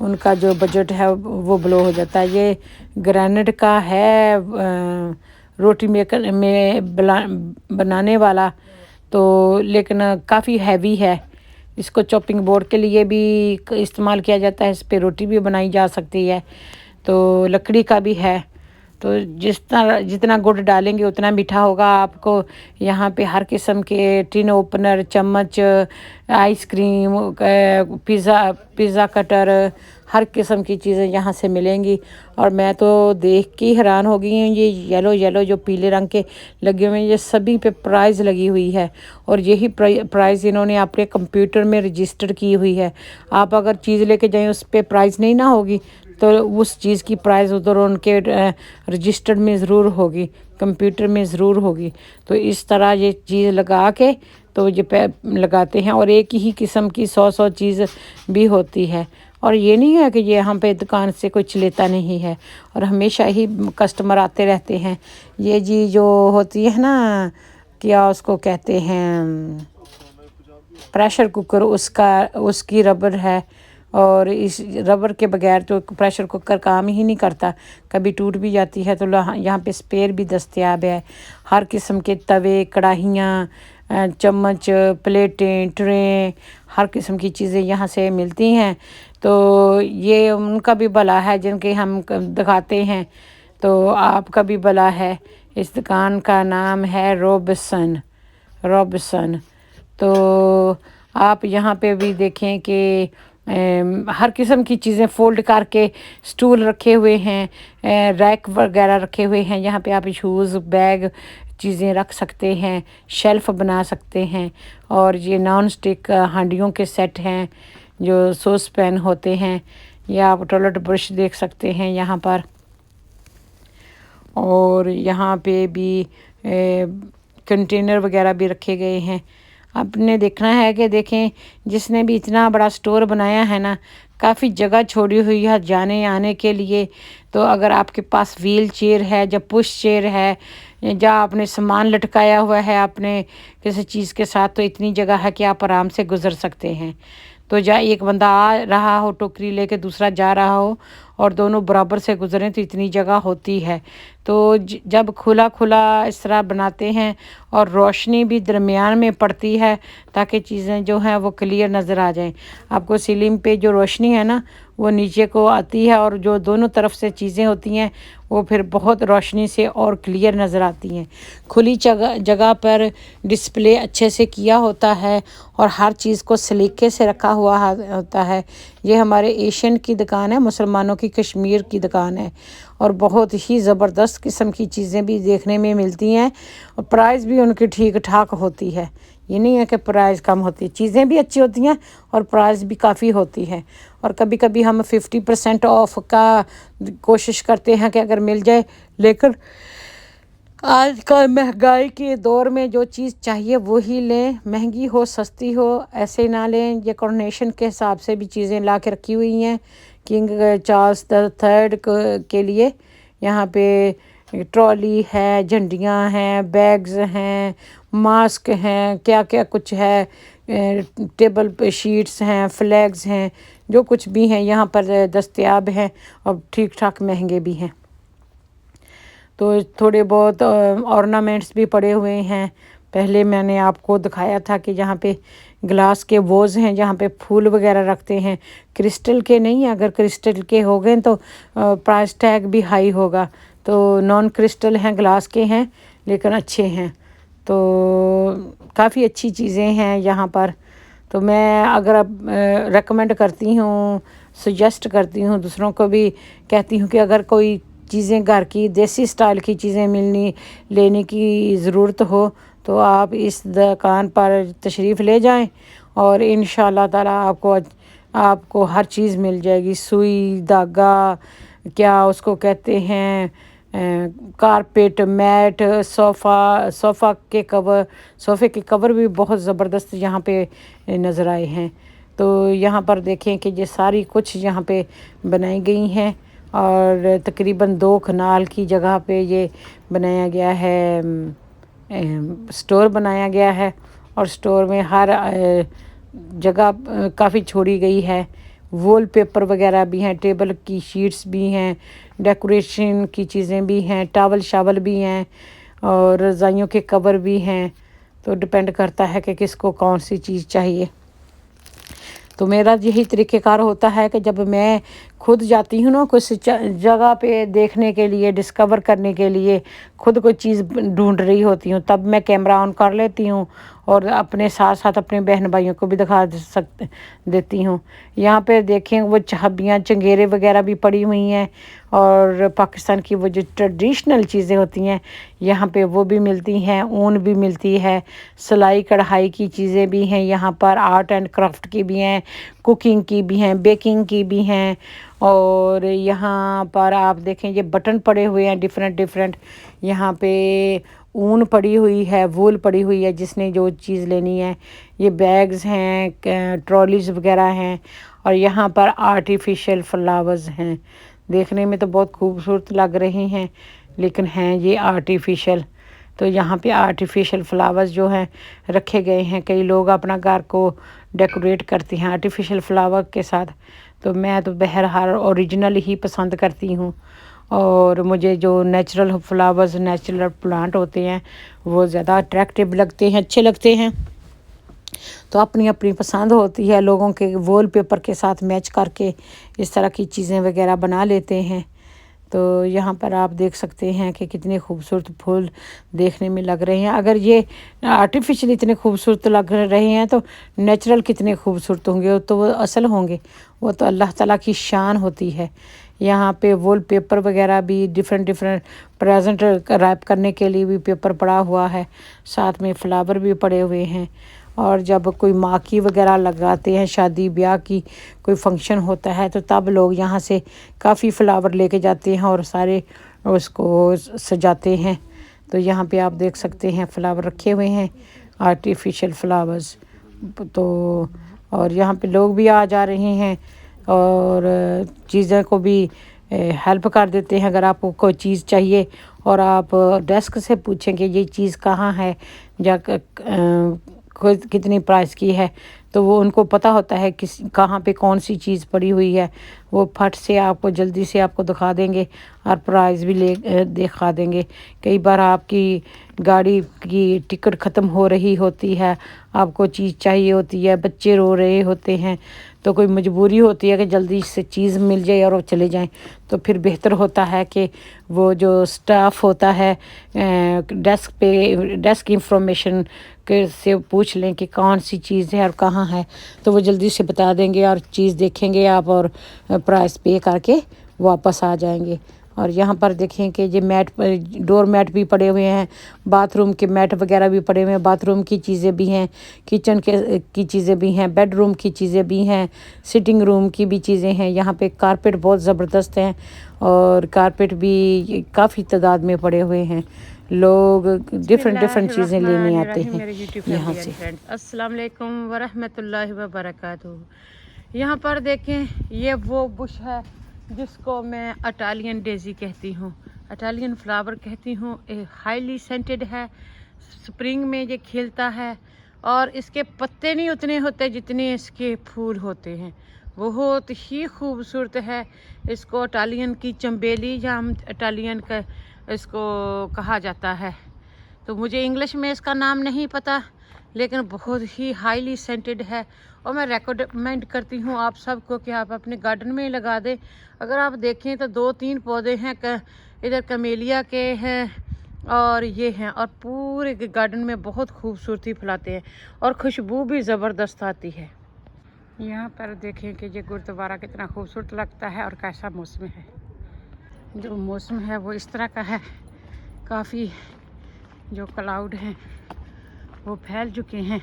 ان کا جو بجٹ ہے وہ بلو ہو جاتا ہے۔ یہ گرینڈ کا ہے روٹی میکر میں بنانے والا، تو لیکن کافی ہیوی ہے۔ اس کو چاپنگ بورڈ کے لیے بھی استعمال کیا جاتا ہے، اس پہ روٹی بھی بنائی جا سکتی ہے، تو لکڑی کا بھی ہے۔ تو جتنا گڑ ڈالیں گے اتنا میٹھا ہوگا۔ آپ کو یہاں پہ ہر قسم کے ٹین اوپنر، چمچ، آئس کریم، پیزا کٹر، ہر قسم کی چیزیں یہاں سے ملیں گی۔ اور میں تو دیکھ کے حیران ہو گئی ہوں، یہ یلو جو پیلے رنگ کے لگے ہوئے ہیں، یہ سبھی پہ پرائز لگی ہوئی ہے، اور یہی پرائز انہوں نے اپنے کمپیوٹر میں رجسٹر کی ہوئی ہے۔ آپ اگر چیز لے کے جائیں اس پہ پرائز نہیں نہ ہوگی تو اس چیز کی پرائز ادھر ان کے رجسٹرڈ میں ضرور ہوگی، کمپیوٹر میں ضرور ہوگی۔ تو اس طرح یہ چیز لگا کے تو یہ لگاتے ہیں، اور ایک ہی قسم کی 100 چیز بھی ہوتی ہے۔ اور یہ نہیں ہے کہ یہ یہاں پہ دکان سے کچھ لیتا نہیں ہے، اور ہمیشہ ہی کسٹمر آتے رہتے ہیں۔ یہ جی جو ہوتی ہے نا، کیا اس کو کہتے ہیں، پریشر کوکر، اس کی ربڑ ہے، اور اس ربڑ کے بغیر تو پریشر کوکر کام ہی نہیں کرتا، کبھی ٹوٹ بھی جاتی ہے۔ تو یہاں پہ اسپیئر بھی دستیاب ہے، ہر قسم کے توے، کڑاہیاں، چمچ، پلیٹیں، ٹریں، ہر قسم کی چیزیں یہاں سے ملتی ہیں۔ تو یہ ان کا بھی بھلا ہے جن کے ہم دکھاتے ہیں، تو آپ کا بھی بھلا ہے۔ اس دکان کا نام ہے روبسن۔ تو آپ یہاں پہ بھی دیکھیں کہ ہر قسم کی چیزیں فولڈ کر کے سٹول رکھے ہوئے ہیں، ریک وغیرہ رکھے ہوئے ہیں، یہاں پہ آپ شوز، بیگ، چیزیں رکھ سکتے ہیں، شیلف بنا سکتے ہیں۔ اور یہ نان سٹک ہانڈیوں کے سیٹ ہیں جو سوس پین ہوتے ہیں، یا آپ ٹوائلٹ برش دیکھ سکتے ہیں یہاں پر۔ اور یہاں پہ بھی کنٹینر وغیرہ بھی رکھے گئے ہیں۔ آپ نے دیکھنا ہے کہ دیکھیں، جس نے بھی اتنا بڑا سٹور بنایا ہے نا، کافی جگہ چھوڑی ہوئی ہے جانے آنے کے لیے۔ تو اگر آپ کے پاس ویل چیئر ہے، یا پش چیئر ہے، یا آپ نے سامان لٹکایا ہوا ہے اپنے کسی چیز کے ساتھ، تو اتنی جگہ ہے کہ آپ آرام سے گزر سکتے ہیں۔ تو ایک بندہ آ رہا ہو ٹوکری لے کے، دوسرا جا رہا ہو، اور دونوں برابر سے گزریں، تو اتنی جگہ ہوتی ہے۔ تو جب کھلا اس طرح بناتے ہیں، اور روشنی بھی درمیان میں پڑتی ہے تاکہ چیزیں جو ہیں وہ کلیئر نظر آ جائیں۔ آپ کو سیلنگ پہ جو روشنی ہے نا، وہ نیچے کو آتی ہے، اور جو دونوں طرف سے چیزیں ہوتی ہیں وہ پھر بہت روشنی سے اور کلیئر نظر آتی ہیں۔ کھلی جگہ پر ڈسپلے اچھے سے کیا ہوتا ہے، اور ہر چیز کو سلیقے سے رکھا ہوا ہوتا ہے۔ یہ ہمارے ایشین کی دکان ہے، مسلمانوں کی کشمیر کی دکان ہے، اور بہت ہی زبردست قسم کی چیزیں بھی دیکھنے میں ملتی ہیں، اور پرائز بھی ان کی ٹھیک ٹھاک ہوتی ہے۔ یہ نہیں ہے کہ پرائز کم ہوتی ہے، چیزیں بھی اچھی ہوتی ہیں اور پرائز بھی کافی ہوتی ہے۔ اور کبھی کبھی ہم 50% آف کا کوشش کرتے ہیں کہ اگر مل جائے، لیکن آج کل مہنگائی کے دور میں جو چیز چاہیے وہی لیں، مہنگی ہو سستی ہو ایسے نہ لیں۔ یہ کورونیشن کے حساب سے بھی چیزیں لا کے رکھی ہوئی ہیں، کنگ چارلس III کے لیے۔ یہاں پہ ٹرالی ہے، جھنڈیاں ہیں، بیگز ہیں، ماسک ہیں، کیا کچھ ہے، ٹیبل پہ شیٹس ہیں، فلیگز ہیں، جو کچھ بھی ہیں یہاں پر دستیاب ہیں، اور ٹھیک ٹھاک مہنگے بھی ہیں۔ تو تھوڑے بہت اورنامنٹس بھی پڑے ہوئے ہیں۔ پہلے میں نے آپ کو دکھایا تھا کہ یہاں پہ گلاس کے ووز ہیں جہاں پہ پھول وغیرہ رکھتے ہیں، کرسٹل کے نہیں، اگر کرسٹل کے ہو گئے تو پرائس ٹیگ بھی ہائی ہوگا۔ تو نان کرسٹل ہیں، گلاس کے ہیں، لیکن اچھے ہیں۔ تو کافی اچھی چیزیں ہیں یہاں پر۔ تو میں اگر ریکمنڈ کرتی ہوں، سجیسٹ کرتی ہوں، دوسروں کو بھی کہتی ہوں کہ اگر کوئی چیزیں گھر کی دیسی سٹائل کی چیزیں لینے کی ضرورت ہو تو آپ اس دکان پر تشریف لے جائیں، اور انشاءاللہ تعالی آپ کو ہر چیز مل جائے گی۔ سوئی، دھاگا، کیا اس کو کہتے ہیں، کارپیٹ، میٹ، صوفے کے کور بھی بہت زبردست یہاں پہ نظر آئے ہیں۔ تو یہاں پر دیکھیں کہ یہ ساری کچھ یہاں پہ بنائی گئی ہیں، اور تقریباً 2 کنال کی جگہ پہ یہ بنایا گیا ہے، سٹور بنایا گیا ہے، اور سٹور میں ہر جگہ کافی چھوڑی گئی ہے۔ وال پیپر وغیرہ بھی ہیں، ٹیبل کی شیٹس بھی ہیں، ڈیکوریشن کی چیزیں بھی ہیں، ٹاول شاول بھی ہیں اور رضائیوں کے کور بھی ہیں۔ تو ڈپینڈ کرتا ہے کہ کس کو کون سی چیز چاہیے۔ تو میرا یہی طریقہ کار ہوتا ہے کہ جب میں خود جاتی ہوں نا کچھ جگہ پہ دیکھنے کے لیے، ڈسکور کرنے کے لیے، خود کوئی چیز ڈھونڈ رہی ہوتی ہوں، تب میں کیمرہ آن کر لیتی ہوں اور اپنے ساتھ ساتھ اپنے بہن بھائیوں کو بھی دکھا دیتی ہوں۔ یہاں پہ دیکھیں وہ چابیاں چنگیرے وغیرہ بھی پڑی ہوئی ہیں، اور پاکستان کی وہ جو ٹریڈیشنل چیزیں ہوتی ہیں یہاں پہ وہ بھی ملتی ہیں، اون بھی ملتی ہے، سلائی کڑھائی کی چیزیں بھی ہیں یہاں پر، آرٹ اینڈ کرافٹ کی بھی ہیں، کوکنگ کی بھی ہیں، بیکنگ کی بھی ہیں۔ اور یہاں پر آپ دیکھیں یہ بٹن پڑے ہوئے ہیں ڈیفرنٹ یہاں پہ اون پڑی ہوئی ہے، وول پڑی ہوئی ہے، جس نے جو چیز لینی ہے۔ یہ بیگز ہیں، ٹرالیز وغیرہ ہیں، اور یہاں پر آرٹیفیشل فلاورز ہیں۔ دیکھنے میں تو بہت خوبصورت لگ رہے ہیں لیکن ہیں یہ آرٹیفیشل۔ تو یہاں پہ آرٹیفیشل فلاورز جو ہیں رکھے گئے ہیں، کئی لوگ اپنا گھر کو ڈیکوریٹ کرتے ہیں آرٹیفیشل فلاور کے ساتھ، تو میں تو بہرحال اوریجنل ہی پسند کرتی ہوں، اور مجھے جو نیچرل فلاورز، نیچرل پلانٹ ہوتے ہیں وہ زیادہ اٹریکٹیو لگتے ہیں، اچھے لگتے ہیں۔ تو اپنی اپنی پسند ہوتی ہے لوگوں کے، وال پیپر کے ساتھ میچ کر کے اس طرح کی چیزیں وغیرہ بنا لیتے ہیں۔ تو یہاں پر آپ دیکھ سکتے ہیں کہ کتنے خوبصورت پھول دیکھنے میں لگ رہے ہیں۔ اگر یہ آرٹیفیشل اتنے خوبصورت لگ رہے ہیں تو نیچرل کتنے خوبصورت ہوں گے، تو وہ اصل ہوں گے، وہ تو اللہ تعالیٰ کی شان ہوتی ہے۔ یہاں پہ وال پیپر وغیرہ بھی ڈیفرنٹ پریزنٹ ریپ کرنے کے لیے بھی پیپر پڑا ہوا ہے، ساتھ میں فلاور بھی پڑے ہوئے ہیں۔ اور جب کوئی ماکی وغیرہ لگاتے ہیں، شادی بیاہ کی کوئی فنکشن ہوتا ہے تو تب لوگ یہاں سے کافی فلاور لے کے جاتے ہیں اور سارے اس کو سجاتے ہیں۔ تو یہاں پہ آپ دیکھ سکتے ہیں فلاور رکھے ہوئے ہیں، آرٹیفیشل فلاورز۔ تو اور یہاں پہ لوگ بھی آ جا رہے ہیں اور چیزیں کو بھی ہیلپ کر دیتے ہیں۔ اگر آپ کو کوئی چیز چاہیے اور آپ ڈیسک سے پوچھیں کہ یہ چیز کہاں ہے، کتنی پرائس کی ہے، تو وہ ان کو پتہ ہوتا ہے کہاں پہ کون سی چیز پڑی ہوئی ہے، وہ پھٹ سے آپ کو جلدی سے آپ کو دکھا دیں گے اور پرائز بھی دکھا دیں گے۔ کئی بار آپ کی گاڑی کی ٹکٹ ختم ہو رہی ہوتی ہے، آپ کو چیز چاہیے ہوتی ہے، بچے رو رہے ہوتے ہیں، تو کوئی مجبوری ہوتی ہے کہ جلدی سے چیز مل جائے اور وہ چلے جائیں، تو پھر بہتر ہوتا ہے کہ وہ جو سٹاف ہوتا ہے ڈیسک انفارمیشن سے پوچھ لیں کہ کون سی چیز ہے اور کہاں ہے، تو وہ جلدی سے بتا دیں گے اور چیز دیکھیں گے آپ اور پرائس پے کر کے واپس آ جائیں گے۔ اور یہاں پر دیکھیں کہ یہ ڈور میٹ بھی پڑے ہوئے ہیں، باتھ روم کے میٹ وغیرہ بھی پڑے ہوئے ہیں، باتھ روم کی چیزیں بھی ہیں، کچن کی چیزیں بھی ہیں، بیڈ روم کی چیزیں بھی ہیں، سٹنگ روم کی بھی چیزیں ہیں۔ یہاں پہ کارپیٹ بہت زبردست ہیں اور کارپیٹ بھی کافی تعداد میں پڑے ہوئے ہیں، لوگ ڈیفرنٹ چیزیں لینے آتے ہیں یہاں سے۔ السلام علیکم ورحمۃ اللہ وبرکاتہ۔ یہاں پر دیکھیں یہ وہ بش ہے جس کو میں اٹالین ڈیزی کہتی ہوں، اٹالین فلاور کہتی ہوں۔ ہائیلی سینٹڈ ہے، سپرنگ میں یہ کھلتا ہے اور اس کے پتے نہیں اتنے ہوتے جتنے اس کے پھول ہوتے ہیں، بہت ہی خوبصورت ہے۔ اس کو اٹالین کی چمبیلی یا اٹالین کا اس کو کہا جاتا ہے، تو مجھے انگلش میں اس کا نام نہیں پتہ، لیکن بہت ہی ہائیلی سینٹڈ ہے اور میں ریکمینڈ کرتی ہوں آپ سب کو کہ آپ اپنے گارڈن میں لگا دیں۔ اگر آپ دیکھیں تو 2-3 پودے ہیں، ادھر کمیلیا کے ہیں اور یہ ہیں، اور پورے گارڈن میں بہت خوبصورتی پھیلاتے ہیں اور خوشبو بھی زبردست آتی ہے۔ یہاں پر دیکھیں کہ یہ گردوارہ کتنا خوبصورت لگتا ہے اور کیسا موسم ہے۔ جو موسم ہے وہ اس طرح کا ہے، کافی جو کلاؤڈ ہیں وہ پھیل چکے ہیں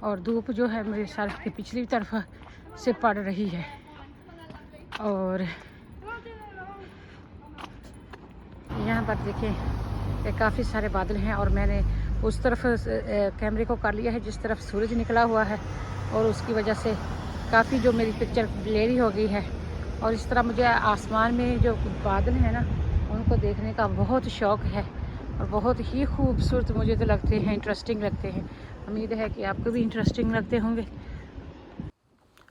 اور دھوپ جو ہے میرے سر کی پچھلی طرف سے پڑ رہی ہے، اور یہاں پر دیکھیں کہ کافی سارے بادل ہیں اور میں نے اس طرف کیمرے کو کر لیا ہے جس طرف سورج نکلا ہوا ہے، اور اس کی وجہ سے کافی جو میری پکچر کلیئر ہو گئی ہے۔ اور اس طرح مجھے آسمان میں جو بادل ہیں نا ان کو دیکھنے کا بہت شوق ہے اور بہت ہی خوبصورت مجھے تو لگتے ہیں، انٹرسٹنگ لگتے ہیں۔ امید ہے کہ آپ کو بھی انٹرسٹنگ لگتے ہوں گے۔